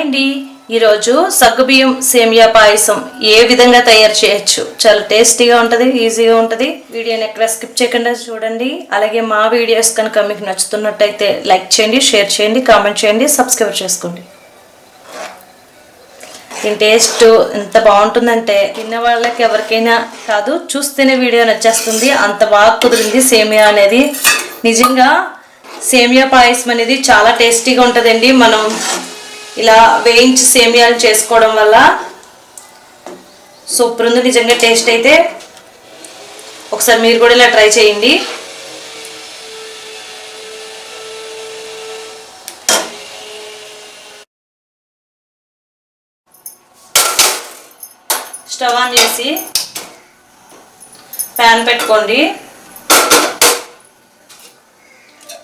అండి ఈరోజు సగ్గుబియ్యం సేమియా పాయసం ఏ విధంగా తయారు చేయొచ్చు చాలా టేస్టీగా ఉంటుంది ఈజీగా ఉంటుంది వీడియోని ఎక్కడ స్కిప్ చేయకుండా చూడండి అలాగే మా వీడియోస్ కనుక మీకు నచ్చుతున్నట్టయితే లైక్ చేయండి షేర్ చేయండి కామెంట్ చేయండి సబ్స్క్రైబ్ చేసుకోండి దీని టేస్ట్ ఎంత బాగుంటుందంటే తిన్న వాళ్ళకి ఎవరికైనా కాదు చూస్తేనే వీడియో నచ్చేస్తుంది అంత బాగా కుదిరింది సేమియా అనేది నిజంగా సేమియా పాయసం అనేది చాలా టేస్టీగా ఉంటుందండి మనం ఇలా వేయించి సేమియాలు చేసుకోవడం వల్ల సూపర్ ఉంది నిజంగా టేస్ట్ అయితే ఒకసారి మీరు కూడా ఇలా ట్రై చేయండి స్టవ్ ఆన్ చేసి ప్యాన్ పెట్టుకోండి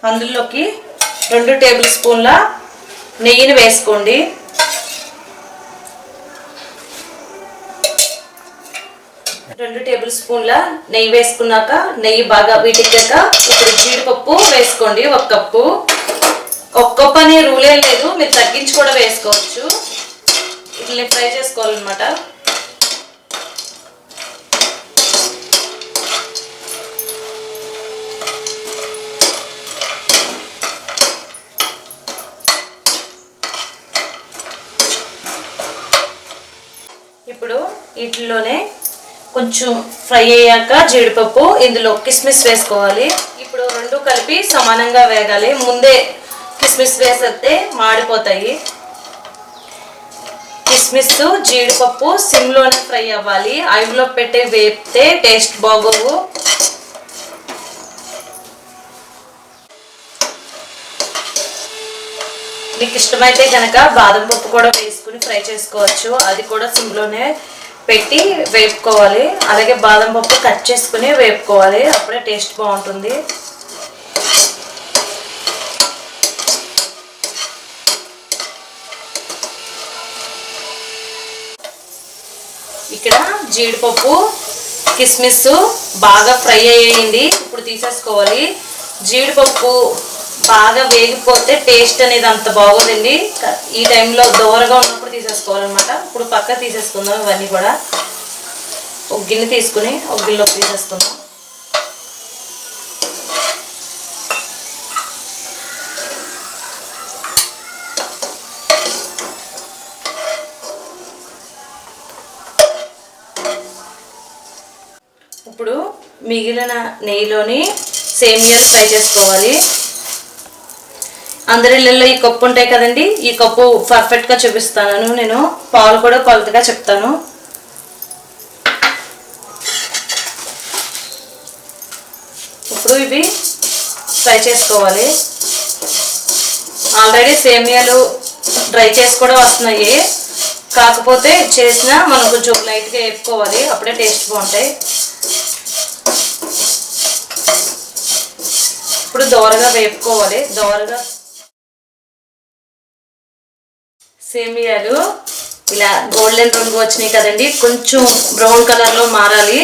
అందులోకి 2 టేబుల్ స్పూన్ల నెయ్యిని వేసుకోండి రెండు టేబుల్ స్పూన్ల నెయ్యి వేసుకున్నాక నెయ్యి బాగా వీటెక్కాక ఇప్పుడు జీడిపప్పు వేసుకోండి 1 కప్పు 1 కప్పు అనే రూలే లేదు మీరు తగ్గించి కూడా వేసుకోవచ్చు ఇట్లా ఫ్రై చేసుకోవాలన్నమాట ఇప్పుడు వీటిలోనే కొంచెం ఫ్రై అయ్యాక జీడిపప్పు ఇందులో కిస్మిస్ వేసుకోవాలి ఇప్పుడు రెండు కలిపి సమానంగా వేగాలి ముందే కిస్మిస్ వేసేస్తే మాడిపోతాయి కిస్మిస్ జీడిపప్పు సిమ్లోనే ఫ్రై అవ్వాలి ఐవ్లో పెట్టి వేపితే టేస్ట్ బాగోవు మీకు ఇష్టమైతే కనుక బాదం పప్పు కూడా వేసుకుని ఫ్రై చేసుకోవచ్చు అది కూడా సిమ్లోనే పెట్టి వేపుకోవాలి అలాగే బాదం పప్పు కట్ చేసుకుని వేపుకోవాలి అప్పుడే టేస్ట్ బాగుంటుంది ఇక్కడ జీడిపప్పు కిస్మిస్ బాగా ఫ్రై అయ్యింది ఇప్పుడు తీసేసుకోవాలి జీడిపప్పు బాగా వేగిపోతే టేస్ట్ అనేది అంత బాగోదండి ఈ టైంలో దోరగా ఉన్నప్పుడు తీసేసుకోవాలన్నమాట ఇప్పుడు పక్క తీసేసుకుందాం ఇవన్నీ కూడా ఒక గిన్నె తీసుకుని ఒక గిన్నెలోకి తీసేసుకుందాం ఇప్పుడు మిగిలిన నెయ్యిలోని సేమియా ఫ్రై చేసుకోవాలి అందరి ఇళ్ళల్లో ఈ కప్పు ఉంటాయి కదండి ఈ కప్పు పర్ఫెక్ట్గా చూపిస్తాను నేను పాలు కూడా కొలతగా చెప్తాను ఇప్పుడు ఇవి ఫ్రై చేసుకోవాలి ఆల్రెడీ సేమియాలు డ్రై చేసి కూడా వస్తున్నాయి కాకపోతే చేసినా మనం కొంచెం లైట్గా వేపుకోవాలి అప్పుడే టేస్ట్ బాగుంటాయి ఇప్పుడు దోరగా వేపుకోవాలి దోరగా సేమియాలు ఇలా గోల్డెన్ రంగు వచ్చినాయి కదండి కొంచెం బ్రౌన్ కలర్లో మారాలి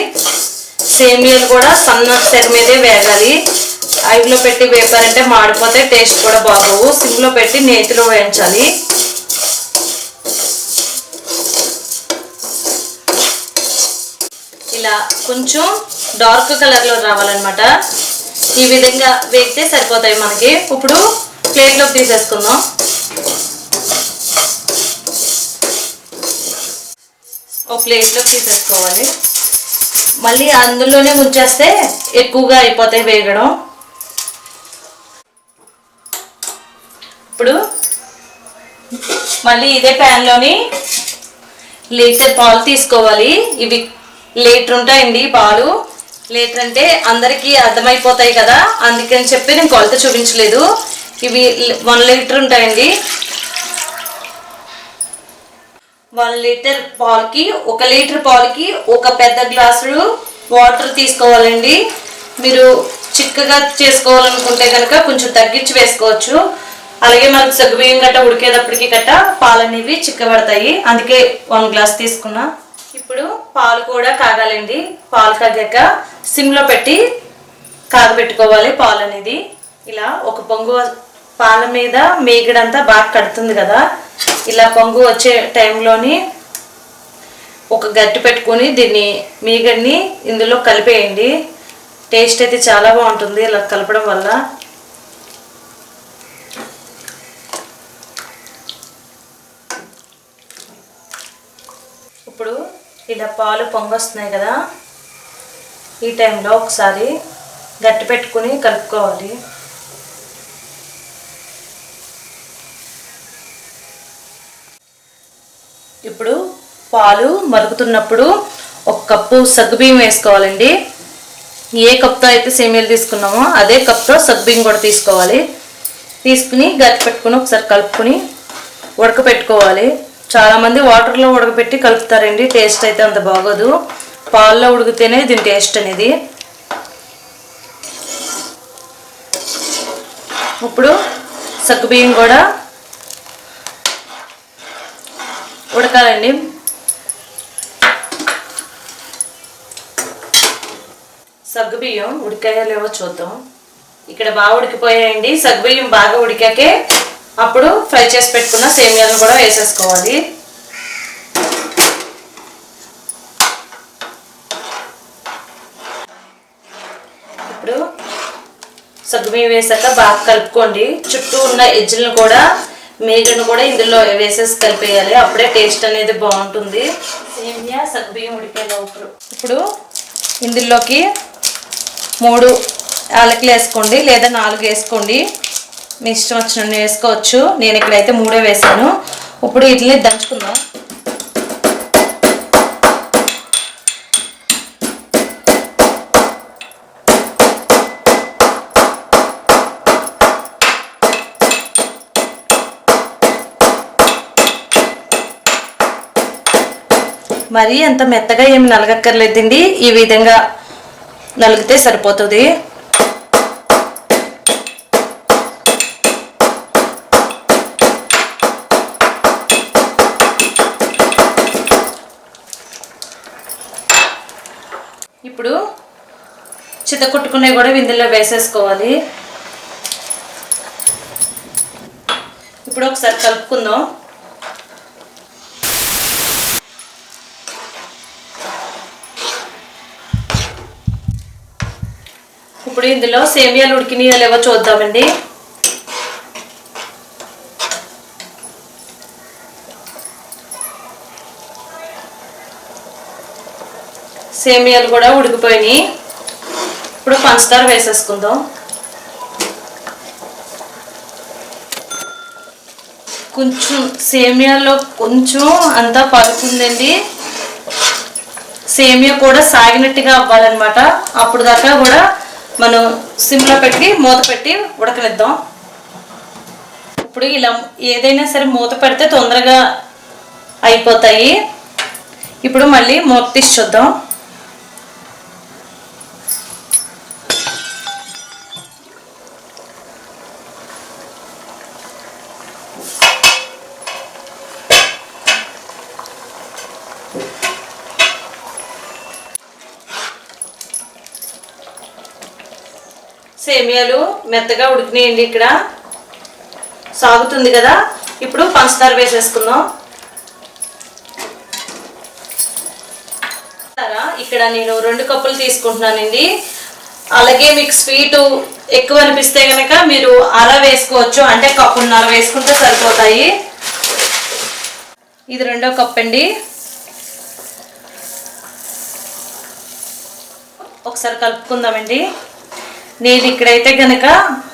సేమియాలు కూడా సన్న సెగ మీదే వేగాలి ఐవ్లో పెట్టి వేపారంటే మాడిపోతే టేస్ట్ కూడా బాగోవు సిమ్లో పెట్టి నేతిలో వేయించాలి ఇలా కొంచెం డార్క్ కలర్లో రావాలన్నమాట ఈ విధంగా వేగితే సరిపోతాయి మనకి ఇప్పుడు ప్లేట్లోకి తీసేసుకుందాం ఒక ప్లేట్లో తీసేసుకోవాలి మళ్ళీ అందులోనే ఉంచేస్తే ఎక్కువగా అయిపోతాయి వేగడం ఇప్పుడు మళ్ళీ ఇదే ప్యాన్లోని లీటర్ పాలు తీసుకోవాలి ఇవి లీటర్ ఉంటాయండి పాలు లీటర్ అంటే అందరికీ అర్థమైపోతాయి కదా అందుకని చెప్పి నేను కొలత చూపించలేదు ఇవి 1 లీటర్ ఉంటాయండి 1 లీటర్ పాలకి 1 లీటర్ పాలకి ఒక పెద్ద గ్లాసులు వాటర్ తీసుకోవాలండి మీరు చిక్కగా చేసుకోవాలనుకుంటే కనుక కొంచెం తగ్గించి వేసుకోవచ్చు అలాగే మనకు సగ్గుబియ్యం గట్ట ఉడికేటప్పటికి గట్ట పాలు అనేవి చిక్కబడతాయి అందుకే 1 గ్లాస్ తీసుకున్నా ఇప్పుడు పాలు కూడా కాగాలండి పాలు కాగాక సిమ్లో పెట్టి కాగబెట్టుకోవాలి పాలు అనేది ఇలా ఒక పొంగు పాల మీద మేగడంతా బాగా కడుతుంది కదా, ఇలా పొంగు వచ్చే టైంలోని ఒక గట్టి పెట్టుకొని దీన్ని మీగడిని ఇందులో కలిపేయండి. టేస్ట్ అయితే చాలా బాగుంటుంది ఇలా కలపడం వల్ల. ఇప్పుడు ఇలా పాలు పొంగొస్తున్నాయి కదా, ఈ టైంలో ఒకసారి గట్టి పెట్టుకుని కలుపుకోవాలి. ఇప్పుడు పాలు మరుగుతున్నప్పుడు 1 కప్పు సగ్గుబియ్యం వేసుకోవాలండి. ఏ కప్తో అయితే సేమియాలు తీసుకున్నామో అదే కప్తో సగ్గుబియ్యం కూడా తీసుకోవాలి. తీసుకుని గట్టి పెట్టుకుని ఒకసారి కలుపుకొని ఉడకపెట్టుకోవాలి. చాలామంది వాటర్లో ఉడకబెట్టి కలుపుతారండి, టేస్ట్ అయితే అంత బాగోదు. పాల్లో ఉడికితేనే దీని టేస్ట్ అనేది. ఇప్పుడు సగ్గుబియ్యం కూడా ఉడకాలండి. సగ్గుబియ్యం ఉడికాయో లేవో చూద్దాం. ఇక్కడ బాగా ఉడికిపోయాయండి. సగ్గుబియ్యం బాగా ఉడికాకే అప్పుడు ఫ్రై చేసి పెట్టుకున్న సేమియాలను కూడా వేసేసుకోవాలి. ఇప్పుడు సగ్గుబియ్యం వేసాక బాగా కలుపుకోండి. చుట్టూ ఉన్న ఎజ్జులను కూడా మేగడను కూడా ఇందులో వేసేసి కలిపేయాలి, అప్పుడే టేస్ట్ అనేది బాగుంటుంది. సేమియా సగ్గుబియ్యం ఉడికేలోపు ఇప్పుడు ఇందులోకి 3 యాలకులు వేసుకోండి, లేదా 4 వేసుకోండి, మీ ఇష్టం వచ్చినట్టు వేసుకోవచ్చు. నేను ఇక్కడైతే 3 వేసాను. ఇప్పుడు వీటిని దంచుకుందాం. మరీ అంత మెత్తగా ఏమి నలగక్కర్లేదండి, ఈ విధంగా నలిగితే సరిపోతుంది. ఇప్పుడు చితకొట్టుకునేవి కూడా ఇందులో వేసేసుకోవాలి. ఇప్పుడు ఒకసారి కలుపుకుందాం. ఇప్పుడు ఇందులో సేమియాలు ఉడికినాయో లేవో చూద్దామండి. సేమియాలు కూడా ఉడికిపోయినాయి. ఇప్పుడు పంచదార వేసేసుకుందాం. కొంచెం సేమియాలో కొంచెం అంతా పలుకుందండి. సేమియా కూడా సాగినట్టుగా అవ్వాలన్నమాట. అప్పుడు దాకా కూడా మనం సిమ్లో పెట్టి మూత పెట్టి ఉడకనిద్దాం. ఇప్పుడు ఇలా ఏదైనా సరే మూత పెడితే తొందరగా అయిపోతాయి. ఇప్పుడు మళ్ళీ మూత తీసి చూద్దాం. సేమియాలు మెత్తగా ఉడికినాయండి. ఇక్కడ సాగుతుంది కదా, ఇప్పుడు పంచదార వేసేసుకుందాం. ఇక్కడ నేను 2 కప్పులు తీసుకుంటున్నానండి. అలాగే మీకు స్వీటు ఎక్కువ అనిపిస్తే కనుక మీరు అలా వేసుకోవచ్చు, అంటే 1.5 కప్పులు వేసుకుంటే సరిపోతాయి. ఇది 2వ కప్ అండి. ఒకసారి కలుపుకుందామండి. నేను ఇక్కడైతే కనుక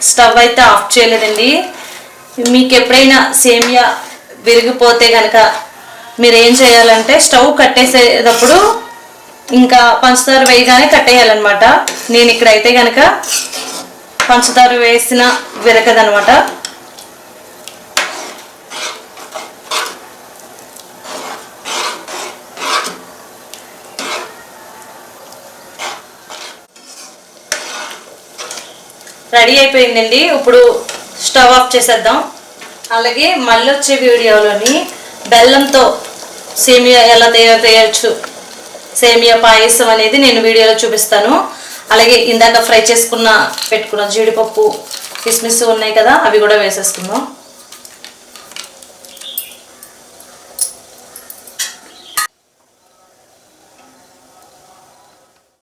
స్టవ్ అయితే ఆఫ్ చేయలేదండి. మీకు ఎప్పుడైనా సేమియా విరిగిపోతే కనుక మీరు ఏం చేయాలంటే స్టవ్ కట్టేసేటప్పుడు ఇంకా పంచదార వేయగానే కట్టేయాలన్నమాట. నేను ఇక్కడైతే కనుక పంచదార వేసిన విరగదనమాట. రెడీ అయిపోయిందండి. ఇప్పుడు స్టవ్ ఆఫ్ చేసేద్దాం. అలాగే మళ్ళీ వచ్చే వీడియోలోని బెల్లంతో సేమియా ఎలా తయారు చేయొచ్చు, సేమియా పాయసం అనేది నేను వీడియోలో చూపిస్తాను. అలాగే ఇందాక ఫ్రై పెట్టుకున్న జీడిపప్పు కిస్మిస్ ఉన్నాయి కదా, అవి కూడా వేసేసుకుందాం.